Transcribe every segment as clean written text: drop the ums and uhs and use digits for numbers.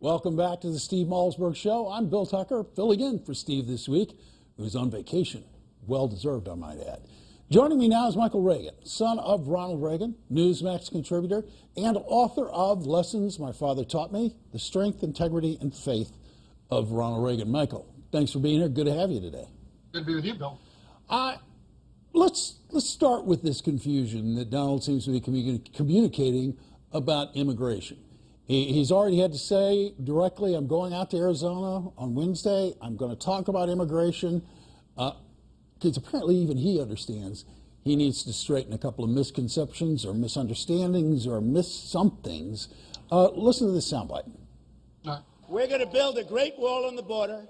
Welcome back to the Steve Malzberg Show. I'm Bill Tucker, filling in for Steve this week, who's on vacation. Well-deserved, I might add. Joining me now is Michael Reagan, son of Ronald Reagan, Newsmax contributor, and author of Lessons My Father Taught Me, The Strength, Integrity, and Faith of Ronald Reagan. Michael, thanks for being here. Good to have you today. Good to be with you, Bill. Let's start with this confusion that Donald seems to be communicating about immigration. He's already had to say directly, I'm going out to Arizona on Wednesday. I'm going to talk about immigration. Because apparently even he understands he needs to straighten a couple of misconceptions or misunderstandings or miss-somethings. Listen to this soundbite. We're going to build a great wall on the border,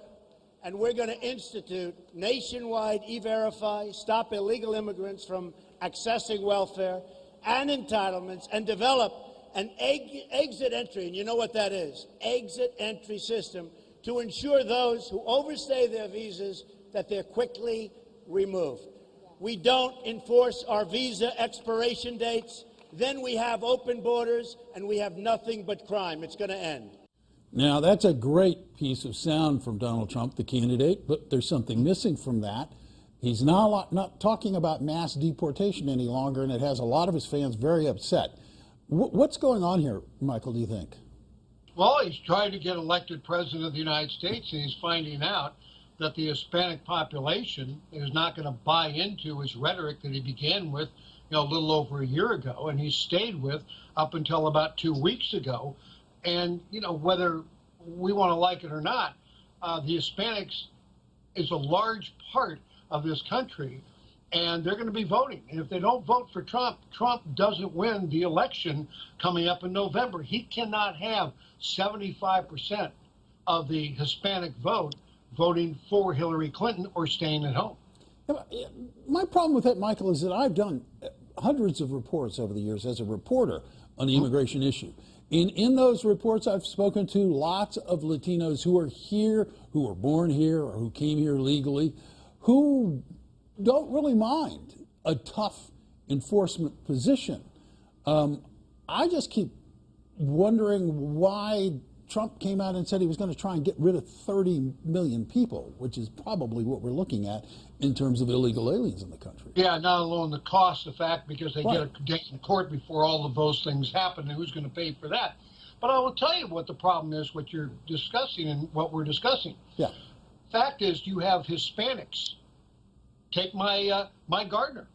and we're going to institute nationwide E-Verify, stop illegal immigrants from accessing welfare and entitlements, and develop an exit entry, and you know what that is, exit entry system to ensure those who overstay their visas that they're quickly removed. We don't enforce our visa expiration dates, then we have open borders and we have nothing but crime. It's going to end. Now, that's a great piece of sound from Donald Trump, the candidate, but there's something missing from that. He's not talking about mass deportation any longer, and it has a lot of his fans very upset. What's going on here, Michael, do you think? Well, he's trying to get elected president of the United States, and he's finding out that the Hispanic population is not going to buy into his rhetoric that he began with, a little over a year ago, and he stayed with up until about 2 weeks ago. And, whether we want to like it or not, the Hispanics is a large part of this country, and they're going to be voting. And if they don't vote for Trump, Trump doesn't win the election coming up in November. He cannot have 75% of the Hispanic vote voting for Hillary Clinton or staying at home. My problem with that, Michael, is that I've done hundreds of reports over the years as a reporter on the immigration issue. And in those reports, I've spoken to lots of Latinos who are here, who were born here, or who came here legally, who don't really mind a tough enforcement position. I just keep wondering why Trump came out and said he was going to try and get rid of 30 million people, which is probably what we're looking at in terms of illegal aliens in the country. Yeah, not alone the cost, the fact, because they get a day in court before all of those things happen, and who's going to pay for that? But I will tell you what the problem is, what you're discussing and what we're discussing. Yeah. Fact is, you have Hispanics. Take my gardener,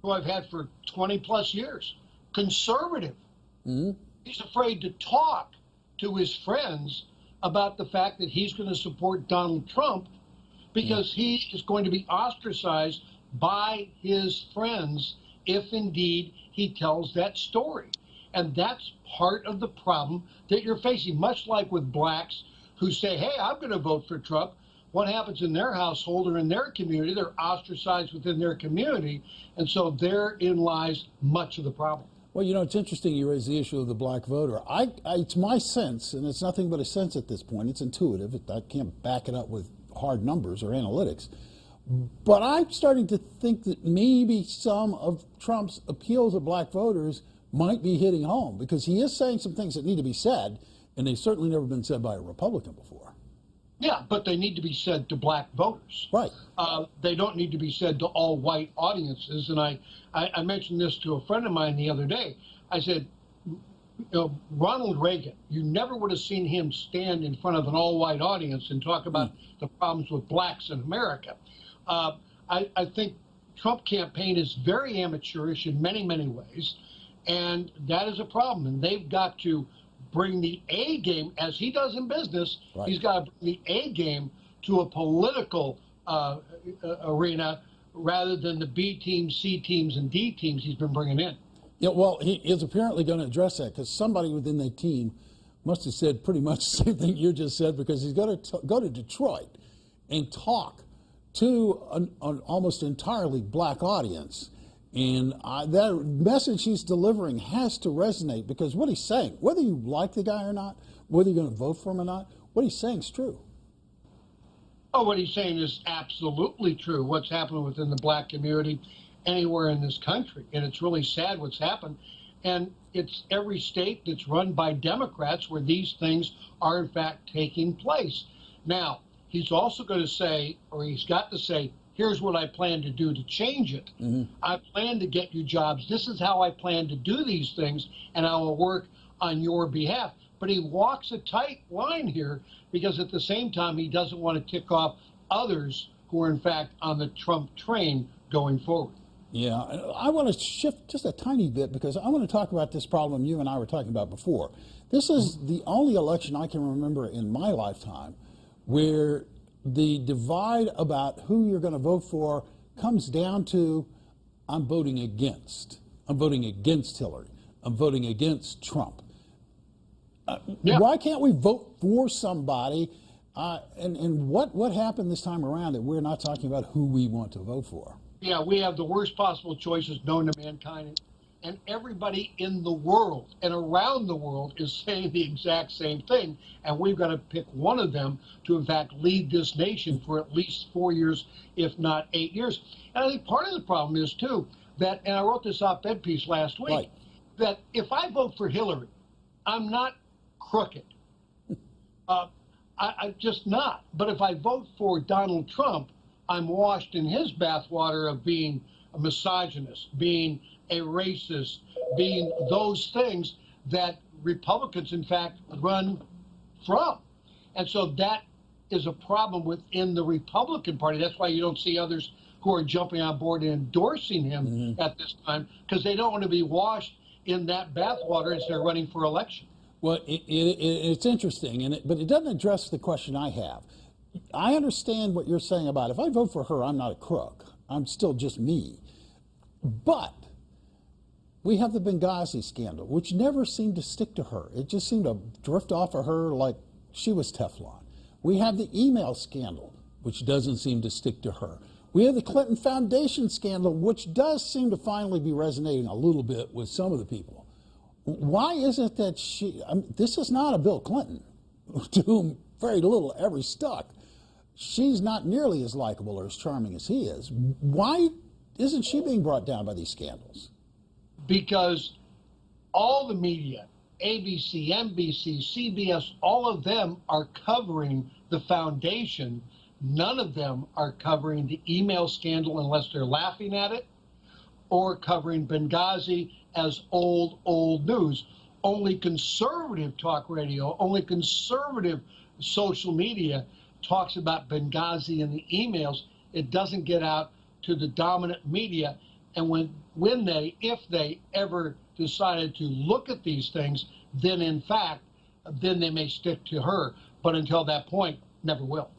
who I've had for 20 plus years, conservative. Mm-hmm. He's afraid to talk to his friends about the fact that he's going to support Donald Trump because he is going to be ostracized by his friends if indeed he tells that story. And that's part of the problem that you're facing, much like with blacks who say, hey, I'm going to vote for Trump. What happens in their household or in their community, they're ostracized within their community, and so therein lies much of the problem. Well, it's interesting you raise the issue of the black voter. It's my sense, and it's nothing but a sense at this point, it's intuitive, I can't back it up with hard numbers or analytics, but I'm starting to think that maybe some of Trump's appeals to black voters might be hitting home, because he is saying some things that need to be said, and they've certainly never been said by a Republican before. Yeah, but they need to be said to black voters. Right. They don't need to be said to all white audiences. And I mentioned this to a friend of mine the other day. I said, Ronald Reagan, you never would have seen him stand in front of an all-white audience and talk about the problems with blacks in America. I think Trump campaign is very amateurish in many, many ways, and that is a problem. And they've got to bring the A game, as he does in business. Right. He's got to bring the A game to a political arena rather than the B teams, C teams, and D teams he's been bringing in. Yeah, well, he is apparently going to address that, because somebody within the team must have said pretty much the same thing you just said, because he's going to go to Detroit and talk to an almost entirely black audience. And that message he's delivering has to resonate, because what he's saying, whether you like the guy or not, whether you're going to vote for him or not, what he's saying is true. Oh, what he's saying is absolutely true. What's happening within the black community anywhere in this country. And it's really sad what's happened. And it's every state that's run by Democrats where these things are in fact taking place. Now, he's also going to say, or he's got to say, here's what I plan to do to change it. I plan to get you jobs. This is how I plan to do these things, and I will work on your behalf. But he walks a tight line here because at the same time, he doesn't want to tick off others who are in fact on the Trump train going forward. Yeah, I want to shift just a tiny bit because I want to talk about this problem you and I were talking about before. This is the only election I can remember in my lifetime where the divide about who you're going to vote for comes down to I'm voting against. I'm voting against Hillary. I'm voting against Trump. Why can't we vote for somebody? And what happened this time around that we're not talking about who we want to vote for? Yeah, we have the worst possible choices known to mankind. And everybody in the world and around the world is saying the exact same thing. And we've got to pick one of them to, in fact, lead this nation for at least 4 years, if not 8 years. And I think part of the problem is, too, that, and I wrote this op-ed piece last week, right, that if I vote for Hillary, I'm not crooked. I'm just not. But if I vote for Donald Trump, I'm washed in his bathwater of being a misogynist, being a racist, being those things that Republicans, in fact, run from. And so that is a problem within the Republican Party. That's why you don't see others who are jumping on board and endorsing him at this time, because they don't want to be washed in that bathwater as they're running for election. Well, it's interesting, but it doesn't address the question I have. I understand what you're saying about if I vote for her, I'm not a crook. I'm still just me. But we have the Benghazi scandal, which never seemed to stick to her. It just seemed to drift off of her like she was Teflon. We have the email scandal, which doesn't seem to stick to her. We have the Clinton Foundation scandal, which does seem to finally be resonating a little bit with some of the people. Why is it that this is not a Bill Clinton, to whom very little ever stuck. She's not nearly as likable or as charming as he is. Why isn't she being brought down by these scandals? Because all the media, ABC, NBC, CBS, all of them are covering the foundation. None of them are covering the email scandal unless they're laughing at it or covering Benghazi as old news. Only conservative talk radio, only conservative social media talks about Benghazi and the emails. It doesn't get out to the dominant media. And when they, if they ever decided to look at these things, then in fact, then they may stick to her. But until that point, never will.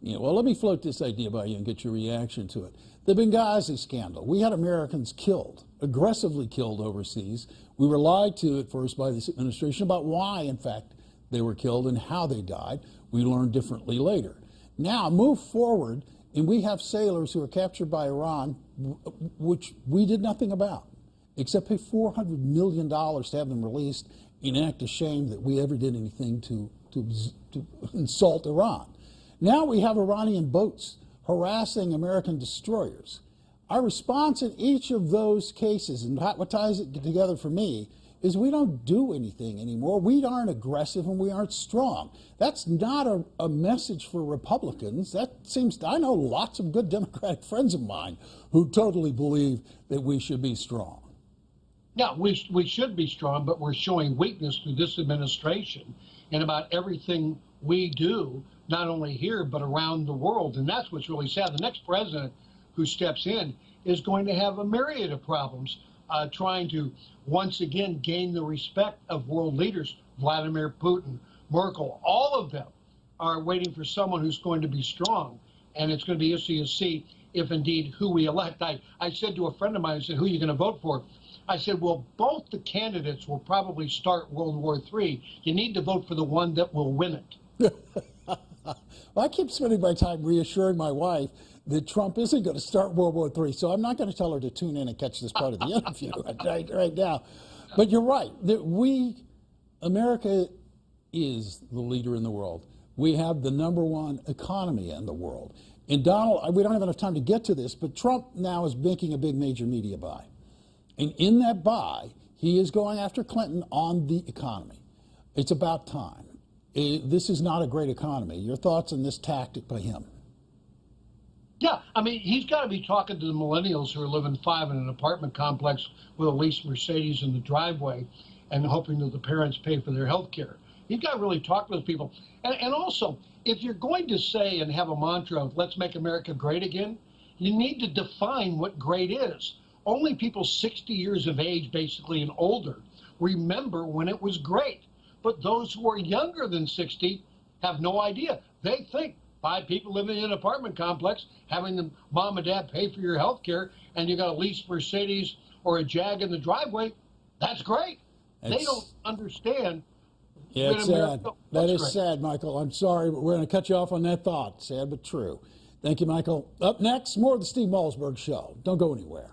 Yeah, well, let me float this idea by you and get your reaction to it. The Benghazi scandal. We had Americans killed, aggressively killed overseas. We were lied to at first by this administration about why, in fact, they were killed and how they died. We learned differently later. Now, move forward, and we have sailors who are captured by Iran, which we did nothing about, except pay $400 million to have them released in act of shame that we ever did anything to insult Iran. Now we have Iranian boats harassing American destroyers. Our response in each of those cases, and what ties it together for me, is we don't do anything anymore. We aren't aggressive and we aren't strong. That's not a message for Republicans. That seems, I know lots of good Democratic friends of mine who totally believe that we should be strong. Yeah, we should be strong, but we're showing weakness through this administration and about everything we do, not only here, but around the world. And that's what's really sad. The next president who steps in is going to have a myriad of problems trying to once again gain the respect of world leaders. Vladimir Putin, Merkel, all of them are waiting for someone who's going to be strong. And it's going to be interesting to see if indeed who we elect. I said to a friend of mine, I said, who are you going to vote for? I said, well, both the candidates will probably start World War III. You need to vote for the one that will win it. Well, I keep spending my time reassuring my wife that Trump isn't going to start World War III, so I'm not going to tell her to tune in and catch this part of the interview right now. But you're right, that America is the leader in the world. We have the #1 economy in the world. And Donald, we don't have enough time to get to this, but Trump now is making a big major media buy. And in that buy, He is going after Clinton on the economy. It's about time. This is not a great economy. Your thoughts on this tactic by him? Yeah, I mean, he's got to be talking to the millennials who are living 5 in an apartment complex with a leased Mercedes in the driveway and hoping that the parents pay for their health care. He's got to really talk to those people. And also, if you're going to say and have a mantra of let's make America great again, you need to define what great is. Only people 60 years of age, basically, and older remember when it was great. But those who are younger than 60 have no idea. They think 5 people living in an apartment complex, having the mom and dad pay for your health care, and you got a leased Mercedes or a Jag in the driveway, that's great. They don't understand. Yeah, it's sad. That is sad, Michael. I'm sorry, but we're going to cut you off on that thought. Sad but true. Thank you, Michael. Up next, more of the Steve Malzberg Show. Don't go anywhere.